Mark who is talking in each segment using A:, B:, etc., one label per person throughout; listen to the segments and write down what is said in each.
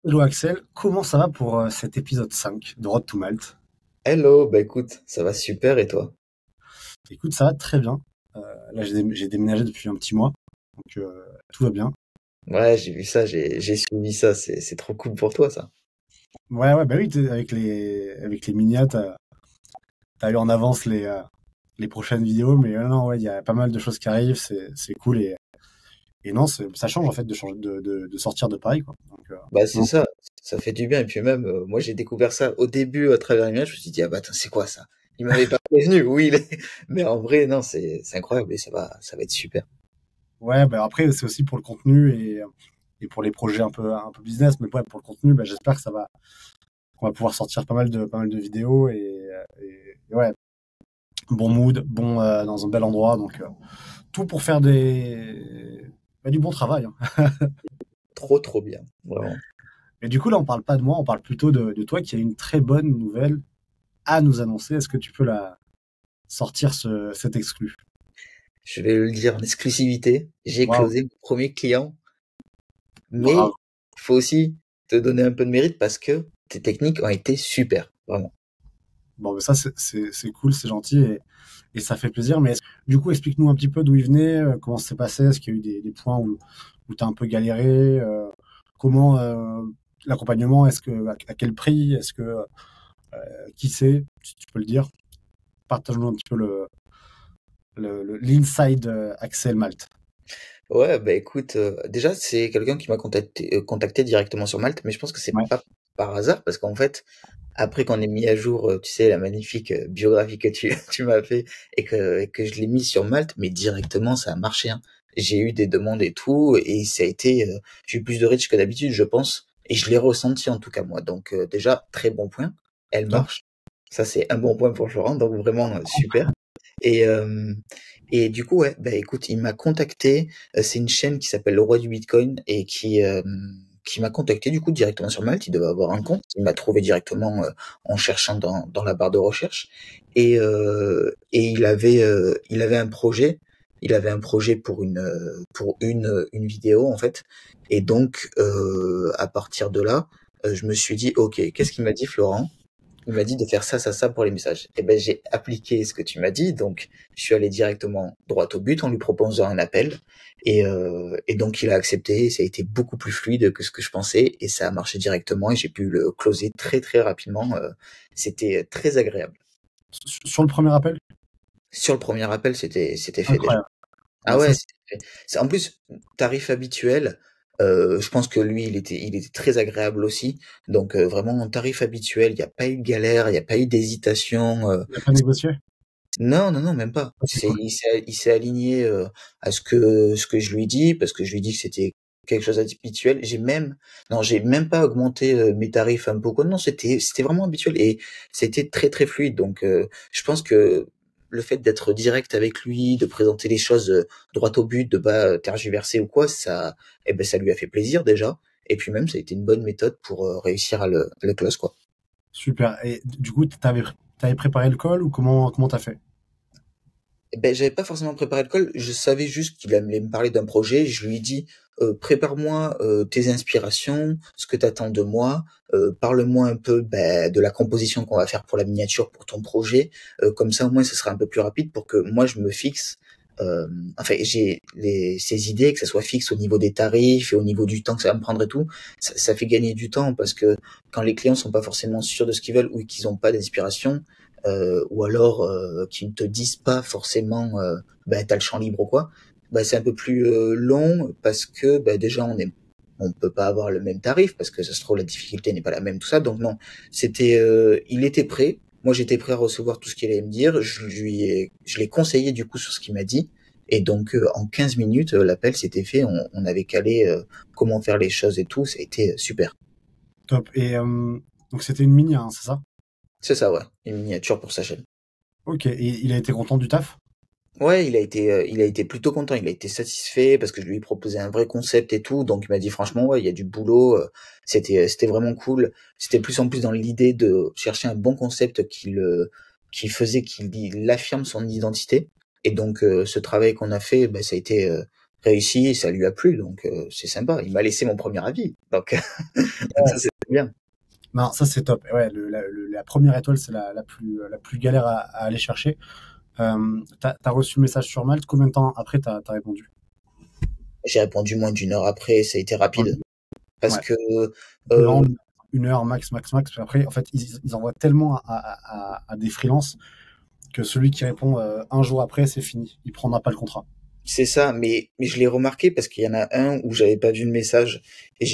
A: Hello Axel, comment ça va pour cet épisode 5 de Road to Malte?
B: Hello, bah écoute, ça va super et toi?
A: Écoute, ça va très bien. Là, j'ai déménagé depuis un petit mois, donc tout va bien.
B: Ouais, j'ai vu ça, j'ai suivi ça, c'est trop cool pour toi ça.
A: Ouais, ouais, bah oui, avec les Minia, t'as eu en avance les prochaines vidéos, mais non, ouais, il y a pas mal de choses qui arrivent, c'est cool et non, ça change en fait de, changer, de sortir de Paris, quoi. Donc,
B: Bah c'est
A: non.
B: ça fait du bien et puis même moi j'ai découvert ça au début à travers l'image, je me suis dit ah bah attends, c'est quoi ça? Il m'avait pas prévenu, oui, mais en vrai non, c'est incroyable et ça va être super.
A: Ouais, bah après, c'est aussi pour le contenu et pour les projets un peu business, mais ouais, pour le contenu, bah, j'espère que qu'on va pouvoir sortir pas mal de vidéos et ouais, bon mood, bon dans un bel endroit, donc tout pour faire du bon travail, hein.
B: Trop bien, vraiment.
A: Et du coup là, on parle pas de moi, on parle plutôt de toi qui a une très bonne nouvelle à nous annoncer. Est-ce que tu peux la sortir cet exclu?
B: Je vais le dire en exclusivité, j'ai
A: Waouh,
B: closé mon premier client, mais
A: bravo.
B: il faut aussi te donner un peu de mérite parce que tes techniques ont été super, vraiment.
A: Bon, mais ça c'est cool, c'est gentil et ça fait plaisir. Mais du coup, explique-nous un petit peu d'où il venait, comment ça s'est passé, est-ce qu'il y a eu des points où tu as un peu galéré, comment l'accompagnement, à quel prix, qui c'est, si tu peux le dire. Partage-nous un petit peu l'inside Axel Malte.
B: Ouais, bah écoute, déjà c'est quelqu'un qui m'a contacté directement sur Malte, mais je pense que c'est
A: Ouais,
B: pas par hasard parce qu'en fait, après qu'on ait mis à jour, tu sais, la magnifique biographie que tu tu m'as fait et que je l'ai mis sur Malte, mais directement ça a marché, hein. J'ai eu des demandes et tout et ça a été, j'ai eu plus de reach que d'habitude, je pense, et je l'ai ressenti en tout cas moi. Donc déjà très bon point, elle
A: top.
B: marche. Ça c'est un bon point pour Florent, donc vraiment super. Et, euh, et du coup, ouais, bah écoute, il m'a contacté. C'est une chaîne qui s'appelle Le Roi du Bitcoin et qui m'a contacté du coup directement sur Malte. Il devait avoir un compte. Il m'a trouvé directement en cherchant dans la barre de recherche. Et il avait un projet. Il avait un projet pour une vidéo en fait. Et donc, à partir de là, je me suis dit, ok, qu'est-ce qu'il m'a dit Florent? Il m'a dit de faire ça pour les messages. Et ben, j'ai appliqué ce que tu m'as dit, donc je suis allé directement droit au but en lui proposant un appel. Et donc il a accepté, ça a été beaucoup plus fluide que ce que je pensais, et ça a marché directement, et j'ai pu le closer très rapidement. C'était très agréable.
A: Sur le premier appel?
B: Sur le premier appel, c'était fait déjà.
A: Incroyable.
B: Ah
A: Bah, ça,
B: ouais, c'était fait. En plus, tarif habituel, je pense que lui, il était très agréable aussi. Donc vraiment, en tarif habituel, il n'y a pas eu de galère, il n'y a pas eu d'hésitation.
A: il n'a pas négocié?
B: Non, non, non, même pas.
A: Ça, c'est cool.
B: Il s'est aligné à ce que je lui dis, parce que je lui dis que c'était quelque chose d'habituel. Non, j'ai même pas augmenté mes tarifs un peu, quoi. Non, c'était vraiment habituel et c'était très fluide. Donc, je pense que le fait d'être direct avec lui, de présenter les choses droit au but, de pas tergiverser ou quoi, ça, eh ben, ça lui a fait plaisir déjà. Et puis même, ça a été une bonne méthode pour réussir à le close, quoi.
A: Super. Et du coup, t'avais préparé le call ou comment t'as fait?
B: Eh ben, j'avais pas forcément préparé le call, je savais juste qu'il allait me parler d'un projet. Je lui ai dit, prépare-moi tes inspirations, ce que tu attends de moi, parle-moi un peu ben, de la composition qu'on va faire pour la miniature, pour ton projet. Comme ça, au moins, ce sera un peu plus rapide pour que moi, je me fixe. euh, enfin, j'ai ces idées, que ça soit fixe au niveau des tarifs et au niveau du temps que ça va me prendre et tout. Ça fait gagner du temps parce que quand les clients sont pas forcément sûrs de ce qu'ils veulent ou qu'ils n'ont pas d'inspiration, ou alors qui ne te disent pas forcément bah, t'as le champ libre ou quoi, bah, c'est un peu plus long parce que bah, déjà on peut pas avoir le même tarif parce que ça se trouve la difficulté n'est pas la même, tout ça. Donc non, il était prêt. Moi j'étais prêt à recevoir tout ce qu'il allait me dire. Je l'ai conseillé du coup sur ce qu'il m'a dit. Et donc en 15 minutes l'appel s'était fait. On avait calé comment faire les choses et tout. Ça a été super.
A: Top. Et donc c'était une mini, hein, c'est ça?
B: C'est ça, ouais, une miniature pour sa chaîne.
A: Ok. Et il a été content du taf?
B: Ouais, il a été plutôt content, il a été satisfait parce que je lui ai proposé un vrai concept et tout, donc il m'a dit franchement ouais, il y a du boulot, c'était vraiment cool. C'était plus en plus dans l'idée de chercher un bon concept qui faisait qu'il affirme son identité. Et donc ce travail qu'on a fait, bah, ça a été réussi et ça lui a plu, donc c'est sympa. Il m'a laissé mon premier avis, donc, donc ça c'est bien.
A: Non, ça c'est top. Ouais, la première étoile, c'est la plus galère à aller chercher. T'as reçu le message sur Malte. Combien de temps après t'as répondu?
B: J'ai répondu moins d'une heure après, ça a été rapide. Parce
A: Ouais.
B: que
A: Non,
B: euh,
A: 1 heure max, max, max. Puis après, en fait, ils envoient tellement à des freelances que celui qui répond un jour après, c'est fini. Il prendra pas le contrat.
B: c'est ça, mais je l'ai remarqué parce qu'il y en a un où j'avais pas vu le message et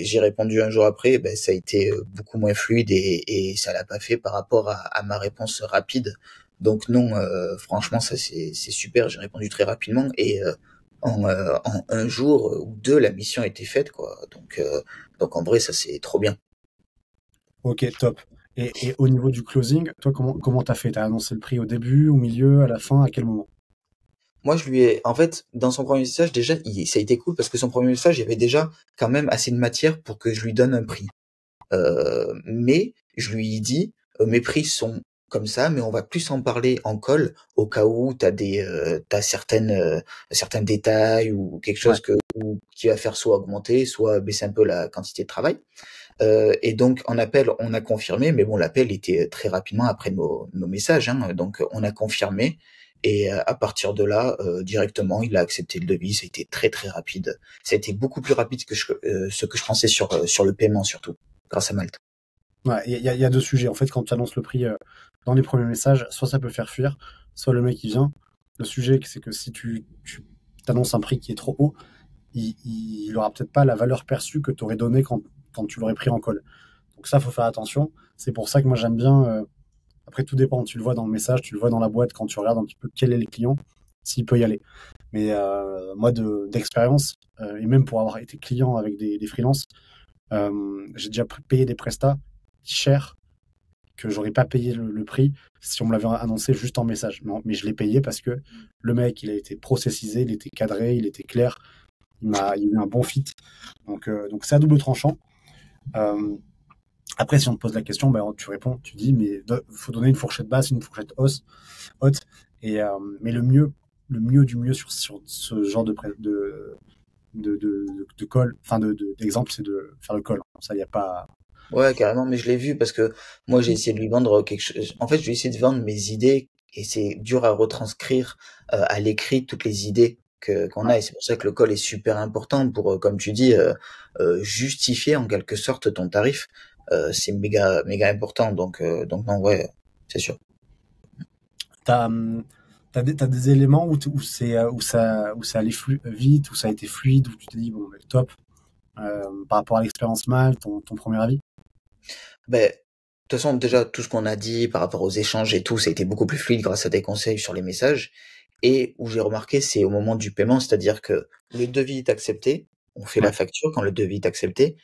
B: j'ai répondu un jour après, ben ça a été beaucoup moins fluide et ça l'a pas fait par rapport à ma réponse rapide. Donc non, franchement ça c'est super, j'ai répondu très rapidement et en un jour ou deux la mission a été faite quoi. Donc en vrai ça c'est trop bien.
A: Ok, top. Et au niveau du closing, toi, comment t'as fait? T'as annoncé le prix au début, au milieu, à la fin, à quel moment?
B: Moi, je lui ai, en fait, dans son premier message, déjà, ça a été cool parce que son premier message, il y avait déjà quand même assez de matière pour que je lui donne un prix. Mais je lui ai dit, mes prix sont comme ça, mais on va plus en parler en call au cas où t'as certains détails ou quelque
A: Ouais,
B: chose qui va faire soit augmenter, soit baisser un peu la quantité de travail. Et donc en appel, on a confirmé, mais bon, l'appel était très rapidement après nos messages, hein, donc on a confirmé. Et à partir de là, directement, il a accepté le devis. Ça a été très très rapide. Ça a été beaucoup plus rapide que ce que je pensais sur le paiement surtout, grâce à Malte.
A: ouais. Il y a deux sujets. En fait, quand tu annonces le prix dans les premiers messages, soit ça peut faire fuir, soit le mec il vient. Le sujet, c'est que si tu t'annonces un prix qui est trop haut, il aura peut-être pas la valeur perçue que tu aurais donnée quand tu l'aurais pris en call. Donc ça, faut faire attention. C'est pour ça que moi j'aime bien. Après, tout dépend. Tu le vois dans le message, tu le vois dans la boîte quand tu regardes un petit peu quel est le client, s'il peut y aller. Mais moi, d'expérience, et même pour avoir été client avec des freelances, j'ai déjà payé des prestats chers que j'aurais pas payé le prix si on me l'avait annoncé juste en message. Non, mais je l'ai payé parce que le mec, il a été processisé, il était cadré, il était clair, il y a eu un bon fit. Donc c'est à double tranchant. Euh, Après, si on te pose la question, ben, tu réponds, tu dis, mais il faut donner une fourchette basse, une fourchette haute. Mais le mieux du mieux sur ce genre de call, enfin d'exemple, c'est de faire le call. Ça, il n'y a pas.
B: Ouais, carrément, mais je l'ai vu parce que moi j'ai essayé de lui vendre quelque chose. En fait, je vais essayer de vendre mes idées et c'est dur à retranscrire à l'écrit toutes les idées que qu'on
A: Ouais,
B: a et c'est pour ça que le call est super important pour, comme tu dis, justifier en quelque sorte ton tarif. C'est méga méga important donc non ouais, c'est sûr.
A: t'as, t'as des éléments où ça allait vite, où ça a été fluide, où tu t'es dit, bon, ben, top, par rapport à l'expérience mal, ton premier avis.
B: Ben, de toute façon, déjà, tout ce qu'on a dit par rapport aux échanges et tout, ça a été beaucoup plus fluide grâce à tes conseils sur les messages. Et où j'ai remarqué, c'est au moment du paiement, c'est-à-dire que le devis est accepté, on fait la
A: Ouais,
B: facture quand le devis est accepté,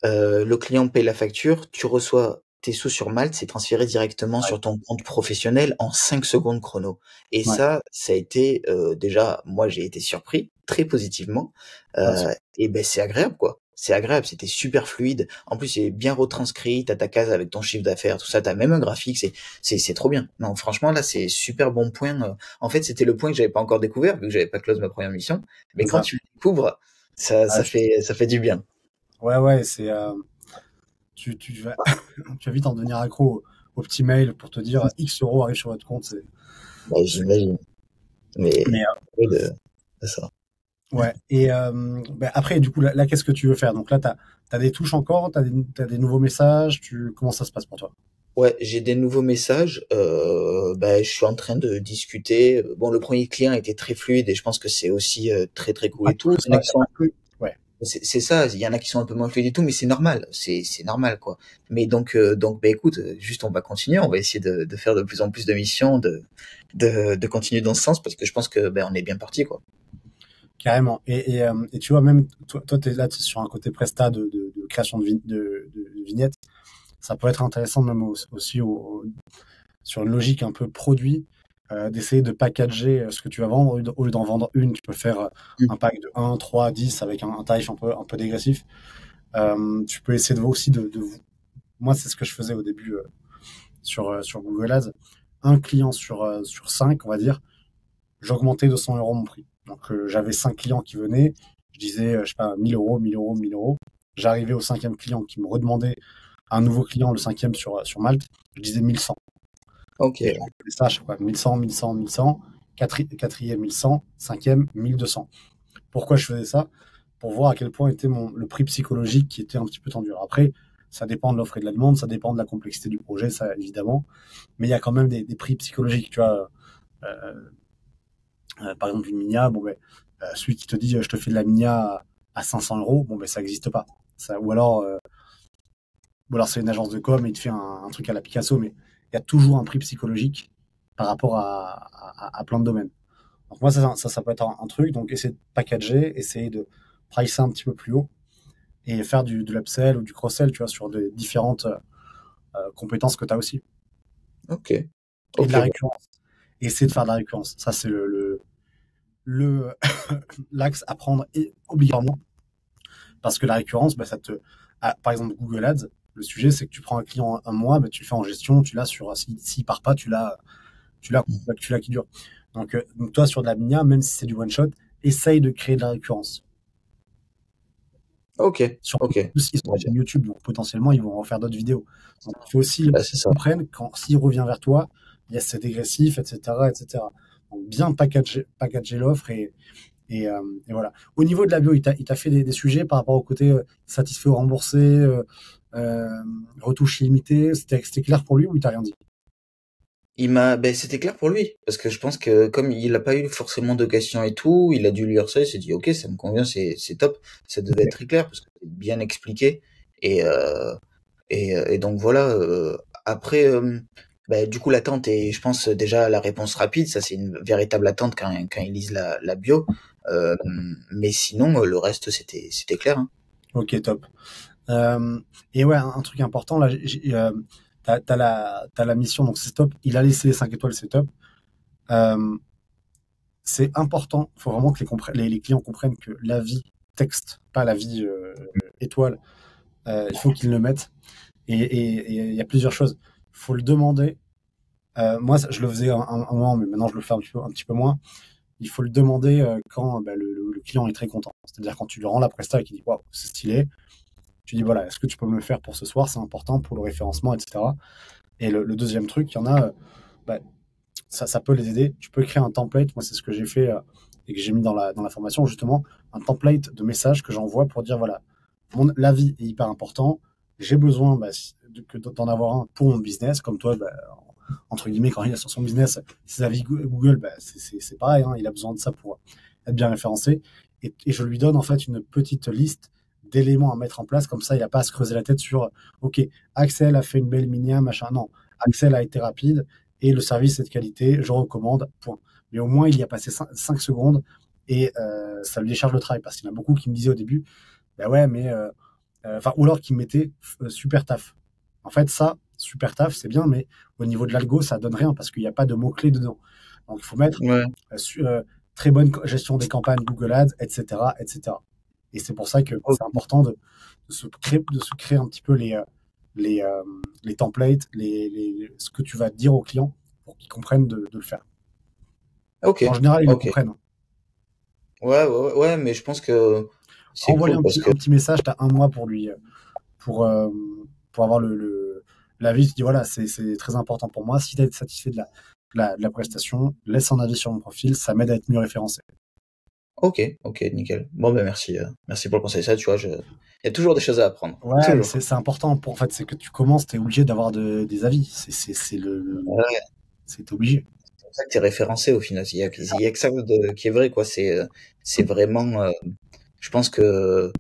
B: le client paye la facture, tu reçois tes sous sur Malte, c'est transféré directement
A: ouais,
B: sur ton compte professionnel en 5 secondes chrono. Et
A: ouais,
B: ça a été déjà, moi j'ai été surpris très positivement.
A: ouais, c'est
B: Et ben c'est agréable quoi. C'est agréable, c'était super fluide. En plus, c'est bien retranscrit, t'as ta case avec ton chiffre d'affaires, tout ça, t'as même un graphique, c'est trop bien. Non, franchement, là, c'est super bon point. En fait, c'était le point que j'avais pas encore découvert, vu que j'avais pas close ma première mission. Mais
A: c'est
B: quand
A: ça.
B: tu le découvres,
A: Ouais,
B: ça fait du bien.
A: ouais, ouais, tu vas, tu vas vite en devenir accro au petit mail pour te dire X euros arrivent sur votre compte.
B: Bah,
A: C'est-
B: j'imagine. Mais
A: Mais
B: oui, de ça.
A: ouais. Et ben après, du coup, là, qu'est-ce que tu veux faire? Donc là, t'as des touches encore, t'as des nouveaux messages. Comment ça se passe pour toi?
B: Ouais, j'ai des nouveaux messages. Bah, je suis en train de discuter. Bon, le premier client était très fluide et je pense que c'est aussi très très cool
A: Pas
B: et tout.
A: cool,
B: Il y en a
A: ça,
B: qui
A: y a
B: sont,
A: pas plus. Ouais,
B: c'est ça. Il y en a qui sont un peu moins fluides et tout, mais c'est normal. C'est normal quoi. Mais donc bah écoute, juste on va continuer. On va essayer de faire de plus en plus de missions, de continuer dans ce sens parce que je pense que ben on est bien parti quoi.
A: carrément. Et tu vois, même toi, t'es sur un côté presta de création de vignettes. Ça peut être intéressant même aussi sur une logique un peu produit, d'essayer de packager ce que tu vas vendre. Au lieu d'en vendre une, tu peux faire un pack de 1, 3, 10 avec un tarif un peu dégressif. Tu peux essayer aussi moi, c'est ce que je faisais au début sur Google Ads. Un client sur 5, on va dire, j'augmentais de 100 euros mon prix. Donc, j'avais 5 clients qui venaient. Je disais, je sais pas, 1000 euros, 1000 euros, 1000 euros. J'arrivais au cinquième client qui me redemandait un nouveau client, le cinquième sur Malte. Je disais 1100.
B: Ok,
A: Et je faisais ça à chaque fois. 1100, 1100, 1100. Quatrième, 1100. Cinquième, 1200. Pourquoi je faisais ça? Pour voir à quel point était le prix psychologique qui était un petit peu tendu. Alors après, ça dépend de l'offre et de la demande, ça dépend de la complexité du projet, ça évidemment. Mais il y a quand même des prix psychologiques. Tu vois, euh, par exemple, une Minia, bon, ben, celui qui te dit je te fais de la Minia à 500 euros, bon, ben, ça n'existe pas. Ça, ou alors c'est une agence de com et il te fait un truc à la Picasso, mais il y a toujours un prix psychologique par rapport à plein de domaines. Donc moi, ça peut être un truc. Donc essayer de packager, essayer de pricer un petit peu plus haut et faire de l'upsell ou du cross-sell, tu vois, sur des différentes compétences que tu as aussi.
B: ok,
A: Et de
B: ok,
A: la
B: bon.
A: récurrence. Et essayer de faire de la récurrence. Ça, c'est le l'axe à prendre obligatoirement. Parce que la récurrence, bah, par exemple, Google Ads, le sujet, c'est que tu prends un client un mois, bah, tu le fais en gestion, tu l'as s'il part pas, tu l'as qui dure. Donc toi, sur de la Minia, même si c'est du one shot, essaye de créer de la récurrence.
B: Ok,
A: Surtout
B: ok.
A: s'ils sont
B: Bon,
A: sur YouTube, donc potentiellement, ils vont en faire d'autres vidéos. Donc, il faut aussi
B: bah,
A: qu'ils
B: c'est ça.
A: comprennent quand s'il revient vers toi, il y a c'est dégressif, etc., etc. Donc, bien packager l'offre et voilà. Au niveau de la bio, il t'a fait des sujets par rapport au côté satisfait ou remboursé, euh, retouche illimitée. C'était clair pour lui ou il t'a rien dit?
B: Ben, c'était clair pour lui, parce que je pense que comme il a pas eu forcément de questions et tout, il a dû lire ça, il s'est dit, ok, ça me convient, c'est top, ça devait être très clair, parce que c'est bien expliqué, et, euh, et donc voilà, après, ben, du coup, l'attente est, je pense, déjà la réponse rapide, ça c'est une véritable attente quand ils lisent la bio, euh, mais sinon, le reste, c'était clair, hein.
A: Ok, top. Euh, et ouais, un truc important, là, t'as la mission, donc c'est top. Il a laissé les 5 étoiles, c'est top. Euh, c'est important, il faut vraiment que les clients comprennent que l'avis texte, pas l'avis étoile, il faut qu'ils le mettent. Et il y a plusieurs choses. Il faut le demander. Moi, je le faisais un moment, mais maintenant je le fais un petit peu moins. Il faut le demander quand bah, le client est très content. C'est-à-dire quand tu lui rends la presta et qu'il dit waouh, c'est stylé. Tu dis voilà, est-ce que tu peux me le faire pour ce soir? C'est important pour le référencement, etc. Et le deuxième truc, il y en a, bah, ça peut les aider. Tu peux créer un template. Moi, c'est ce que j'ai fait et que j'ai mis dans la formation, justement, un template de messages que j'envoie pour dire voilà, l'avis est hyper important. J'ai besoin bah, d'en avoir un pour mon business, comme toi, bah, entre guillemets, quand il est sur son business, ses avis Google, bah, c'est pareil, hein, il a besoin de ça pour être bien référencé. Et je lui donne en fait une petite liste d'éléments à mettre en place, comme ça, il n'a pas à se creuser la tête sur, OK, Axel a fait une belle minia, machin. Non, Axel a été rapide et le service est de qualité, je recommande, point. Mais au moins, il y a passé 5 secondes et ça lui décharge le travail, parce qu'il y en a beaucoup qui me disaient au début, bah ouais, mais ou alors qui mettaient super taf. En fait, ça, super taf, c'est bien, mais au niveau de l'algo, ça donne rien parce qu'il n'y a pas de mots-clés dedans. Donc, il faut mettre
B: Ouais,
A: très bonne gestion des campagnes Google Ads, etc., etc. Et c'est pour ça que c'est
B: ok,
A: important de se créer un petit peu les, euh, les templates, ce que tu vas dire aux clients pour qu'ils comprennent de le faire.
B: ok,
A: En général, ils le
B: ok.
A: comprennent, hein.
B: Ouais, mais je pense que c'est
A: Envoie-lui
B: cool
A: un
B: parce
A: petit,
B: que
A: un petit message, tu as un mois pour, euh, pour avoir l'avis. Tu dis voilà, c'est très important pour moi. Si tu es satisfait de la prestation, laisse un avis sur mon profil, ça m'aide à être mieux référencé.
B: ok, ok, nickel. Bon, ben merci, merci pour le conseil. Ça, tu vois, il y a toujours des choses à apprendre.
A: Ouais, mais c'est
B: Toujours.
A: c'est important. En fait, c'est que tu commences, tu es obligé d'avoir des avis.
B: Ouais,
A: C'est obligé.
B: c'est pour ça que t'es référencé au final. Il y a que ça qui est vrai, quoi. C'est vraiment, je pense que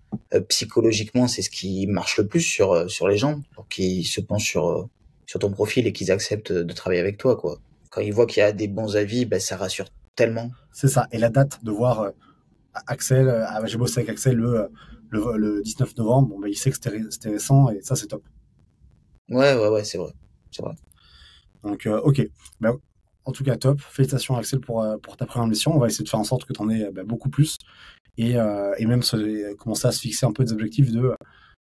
B: psychologiquement, c'est ce qui marche le plus sur les gens pour qu'ils se penchent sur ton profil et qu'ils acceptent de travailler avec toi, quoi. Quand ils voient qu'il y a des bons avis, ben, ça rassure tellement.
A: C'est ça. Et la date de voir Axel, j'ai bossé avec Axel le 19 novembre, bon, bah, il sait que c'était récent et ça, c'est top.
B: Ouais, c'est vrai. C'est vrai.
A: Donc, ok. Bah, en tout cas, top. Félicitations, Axel, pour ta première mission. On va essayer de faire en sorte que tu en aies bah, beaucoup plus et même commencer à se fixer un peu des objectifs de,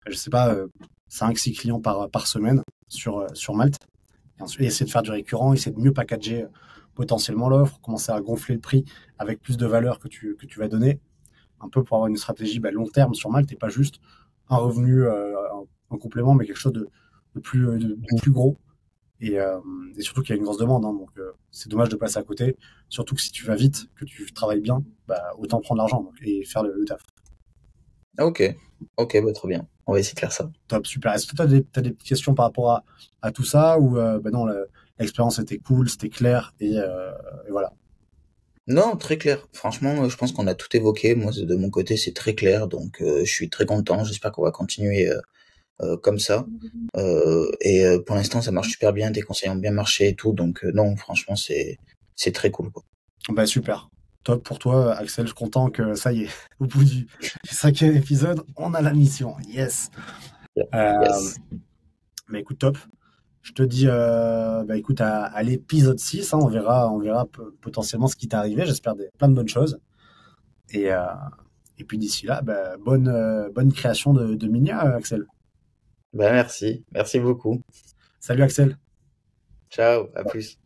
A: je sais pas, 5-6 clients par semaine sur Malte. Et ensuite, essayer de faire du récurrent, essayer de mieux packager potentiellement l'offre, commencer à gonfler le prix avec plus de valeur que tu vas donner, un peu pour avoir une stratégie long terme sur Malte et pas juste un revenu en complément, mais quelque chose de plus gros. Et, euh, et surtout qu'il y a une grosse demande, hein, donc c'est dommage de passer à côté. Surtout que si tu vas vite, que tu travailles bien, autant prendre l'argent et faire le taf.
B: Ah, ok, ok, bah, trop bien. On va essayer de faire ça.
A: Top, super. Est-ce que t'as des petites questions par rapport à tout ça ou non, l'expérience était cool, c'était clair et voilà.
B: Non, très clair. Franchement, je pense qu'on a tout évoqué. Moi, de mon côté, c'est très clair, donc je suis très content. J'espère qu'on va continuer comme ça. Pour l'instant, ça marche super bien. Tes conseils ont bien marché et tout, donc non, franchement, c'est très cool, quoi.
A: Super. Top pour toi, Axel. Je suis content que ça y est, au bout du 5e épisode, on a la mission. Yes. Euh,
B: Yes.
A: mais écoute, top. Je te dis, écoute, à l'épisode 6, hein, on verra potentiellement ce qui t'est arrivé. J'espère plein de bonnes choses. Et, euh, et puis d'ici là, bonne création de Minia, Axel.
B: Bah, merci. Merci beaucoup.
A: Salut, Axel.
B: Ciao, à plus.